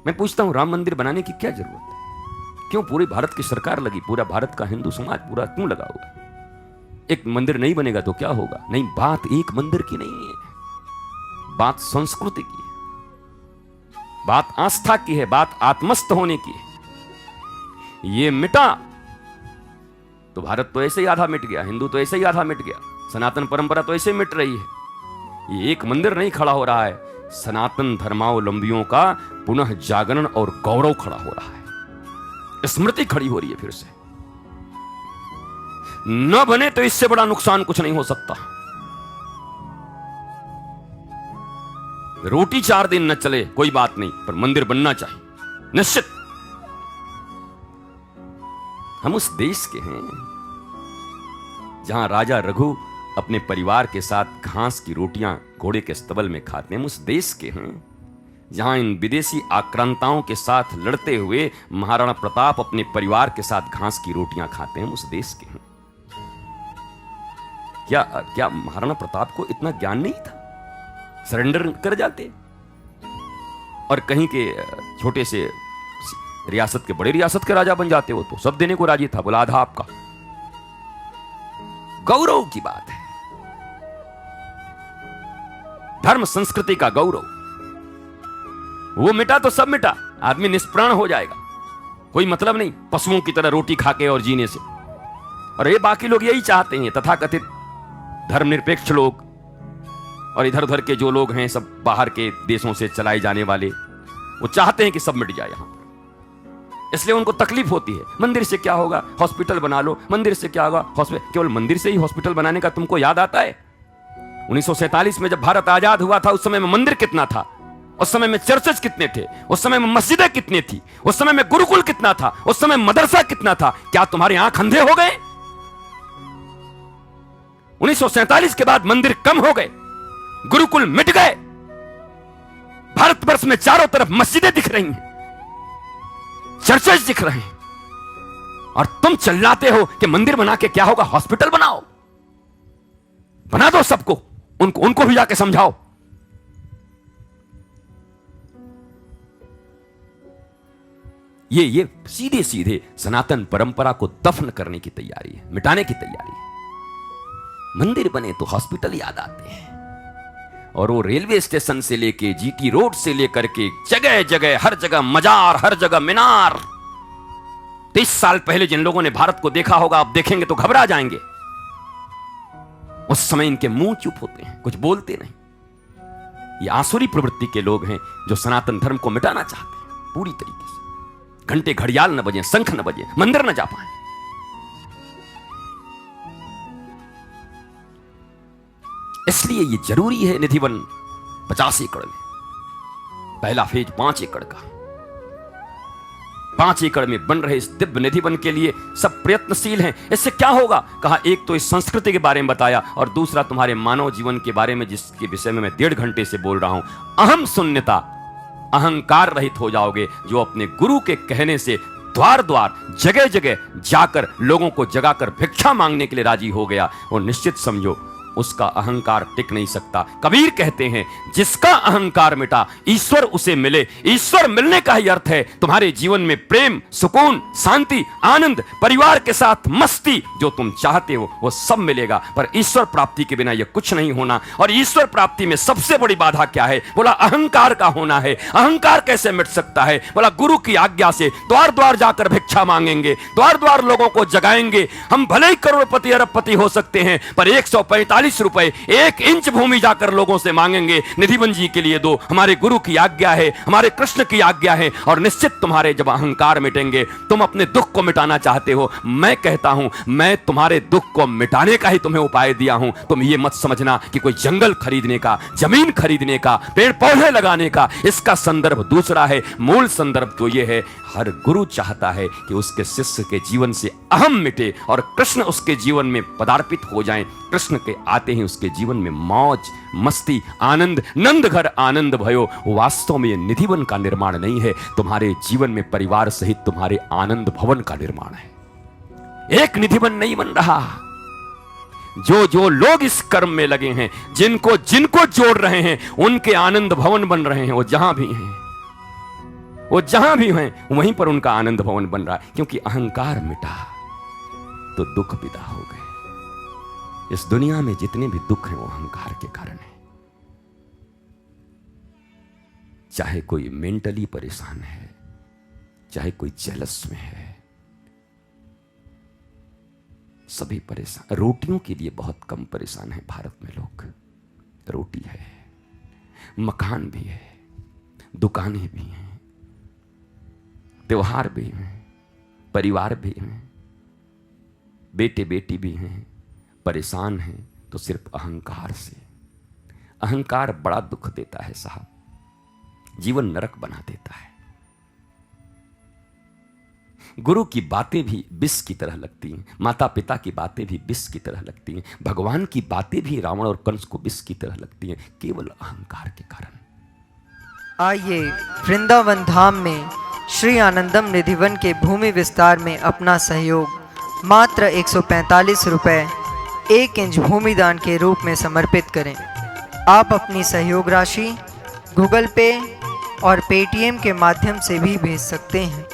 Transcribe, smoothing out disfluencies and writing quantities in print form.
मैं पूछता हूं राम मंदिर बनाने की क्या जरूरत है? क्यों पूरे भारत की सरकार लगी, पूरा भारत का हिंदू समाज पूरा क्यों लगा हुआ है? एक मंदिर नहीं बनेगा तो क्या होगा? नहीं, बात एक मंदिर की नहीं है, बात संस्कृति की है, बात आस्था की है, बात आत्मस्थ होने की है। ये मिटा तो भारत तो ऐसे ही आधा मिट गया, हिंदू तो ऐसे ही आधा मिट गया, सनातन परंपरा तो ऐसे मिट रही है। ये एक मंदिर नहीं खड़ा हो रहा है, सनातन धर्मावलंबियों का पुनः जागरण और गौरव खड़ा हो रहा है, स्मृति खड़ी हो रही है फिर से। न बने तो इससे बड़ा नुकसान कुछ नहीं हो सकता। रोटी 4 दिन न चले कोई बात नहीं, पर मंदिर बनना चाहिए निश्चित। हम उस देश के हैं जहां राजा रघु अपने परिवार के साथ घास की रोटियां घोड़े के स्तबल में खाते हैं। हम उस देश के हैं जहां इन विदेशी आक्रांताओं के साथ लड़ते हुए महाराणा प्रताप अपने परिवार के साथ घास की रोटियां खाते हैं। हम उस देश के हैं। क्या महाराणा प्रताप को इतना ज्ञान नहीं था? सरेंडर कर जाते और कहीं के छोटे से रियासत के बड़े रियासत के राजा बन जाते हो तो सब देने को राजी था, बोला आधा आपका। गौरव की बात है, धर्म संस्कृति का गौरव। वो मिटा तो सब मिटा, आदमी निष्प्राण हो जाएगा, कोई मतलब नहीं पशुओं की तरह रोटी खाके और जीने से। और ये बाकी लोग यही चाहते हैं, तथाकथित धर्मनिरपेक्ष लोग और इधर उधर के जो लोग हैं सब बाहर के देशों से चलाए जाने वाले, वो चाहते हैं कि सब मिट जाए यहां पर। इसलिए उनको तकलीफ होती है। मंदिर से क्या होगा, हॉस्पिटल बना लो, मंदिर से क्या होगा, हॉस्पिटल। केवल मंदिर से ही हॉस्पिटल बनाने का तुमको याद आता है? 1947 में जब भारत आजाद हुआ था, उस समय में मंदिर कितना था, उस समय में चर्चेज कितने थे, उस समय में मस्जिदें कितनी थी, उस समय में गुरुकुल कितना था, उस समय मदरसा कितना था? क्या तुम्हारे आंख अंधे हो गए? 1947 के बाद मंदिर कम हो गए, गुरुकुल मिट गए, भारतवर्ष में चारों तरफ मस्जिदें दिख रही हैं, चर्चेज दिख रहे हैं, और तुम चिल्लाते हो कि मंदिर बना के क्या होगा, हॉस्पिटल बनाओ। बना दो सबको, उनको भी जाके समझाओ। ये सीधे सीधे सनातन परंपरा को दफन करने की तैयारी है, मिटाने की तैयारी है। मंदिर बने तो हॉस्पिटल याद आते हैं, और वो रेलवे स्टेशन से लेके जीटी रोड से लेकर के जगह जगह, हर जगह मजार, हर जगह मीनार। 30 साल पहले जिन लोगों ने भारत को देखा होगा, अब देखेंगे तो घबरा जाएंगे। उस समय इनके मुंह चुप होते हैं, कुछ बोलते नहीं। ये आसुरी प्रवृत्ति के लोग हैं जो सनातन धर्म को मिटाना चाहते हैं पूरी तरीके से। घंटे घड़ियाल न बजे, शंख न बजे, मंदिर न जा पाए। इसलिए ये जरूरी है निधिवन 50 एकड़ में, पहला फेज 5 एकड़ का। 5 एकड़ में बन रहे इस दिव्य निधिवन के लिए सब प्रयत्नशील हैं। इससे क्या होगा? कहा एक तो इस संस्कृति के बारे में बताया, और दूसरा तुम्हारे मानव जीवन के बारे में, जिसके विषय में मैं 1.5 घंटे से बोल रहा हूं। अहम शून्यता, अहंकार रहित हो जाओगे, जो अपने गुरु के कहने से द्वार द्वार, जगह जगह जाकर लोगों को जगाकर भिक्षा मांगने के लिए राजी हो गया, वो निश्चित समझो उसका अहंकार टिक नहीं सकता। कबीर कहते हैं, जिसका अहंकार मिटा ईश्वर उसे मिले। ईश्वर मिलने का ही अर्थ है तुम्हारे जीवन में प्रेम, सुकून, शांति, आनंद, परिवार के साथ मस्ती, जो तुम चाहते हो वो सब मिलेगा। पर ईश्वर प्राप्ति के बिना यह कुछ नहीं होना। और ईश्वर प्राप्ति में सबसे बड़ी बाधा क्या है? बोला अहंकार का होना है। अहंकार कैसे मिट सकता है? बोला गुरु की आज्ञा से द्वार द्वार जाकर भिक्षा मांगेंगे, द्वार द्वार लोगों को जगाएंगे। हम भले ही करोड़पति अरबपति हो सकते हैं, पर 145 रुपए 1 इंच भूमि जाकर लोगों से मांगेंगे, निधिवन जी के लिए दो, हमारे गुरु की आज्ञा है, हमारे कृष्ण की आज्ञा है। और निश्चित तुम्हारे जब अहंकार मिटेंगे, तुम अपने दुख को मिटाना चाहते हो, मैं कहता हूं मैं तुम्हारे दुख को मिटाने का ही तुम्हें उपाय दिया हूं। तुम ये मत समझना कि कोई जंगल खरीदने का, जमीन खरीदने का, पेड़ पौधे लगाने का, इसका संदर्भ दूसरा है। मूल संदर्भ तो यह है, हर गुरु चाहता है कि उसके शिष्य के जीवन से अहम मिटे और कृष्ण उसके जीवन में पदार्पित हो जाएं। कृष्ण के आते ही उसके जीवन में मौज, मस्ती, आनंद, नंद घर आनंद भयो। वास्तव में यह निधिवन का निर्माण नहीं है, तुम्हारे जीवन में परिवार सहित तुम्हारे आनंद भवन का निर्माण है। एक निधिवन नहीं बन रहा। जो लोग इस कर्म में लगे हैं, जिनको जोड़ रहे हैं, उनके आनंद भवन बन रहे हैं, वो जहां भी हैं। वो जहां भी हैं वहीं पर उनका आनंद भवन बन रहा है, क्योंकि अहंकार मिटा तो दुख विदा हो गए। इस दुनिया में जितने भी दुख हैं वो अहंकार के कारण है। चाहे कोई मेंटली परेशान है, चाहे कोई जेलस में है, सभी परेशान। रोटियों के लिए बहुत कम परेशान है भारत में लोग। रोटी है, मकान भी है, दुकानें भी हैं, त्योहार भी हैं, परिवार भी हैं, बेटे बेटी भी हैं, परेशान हैं तो सिर्फ अहंकार से। अहंकार बड़ा दुख देता है साहब, जीवन नरक बना देता है। गुरु की बातें भी विष की तरह लगती हैं, माता पिता की बातें भी विष की तरह लगती हैं, भगवान की बातें भी रावण और कंस को विष की तरह लगती हैं, केवल अहंकार के कारण। आइए वृंदावन धाम में श्री आनंदम निधिवन के भूमि विस्तार में अपना सहयोग मात्र 145 रुपये 1 इंच भूमि दान के रूप में समर्पित करें। आप अपनी सहयोग राशि गूगल पे और पेटीएम के माध्यम से भी भेज सकते हैं।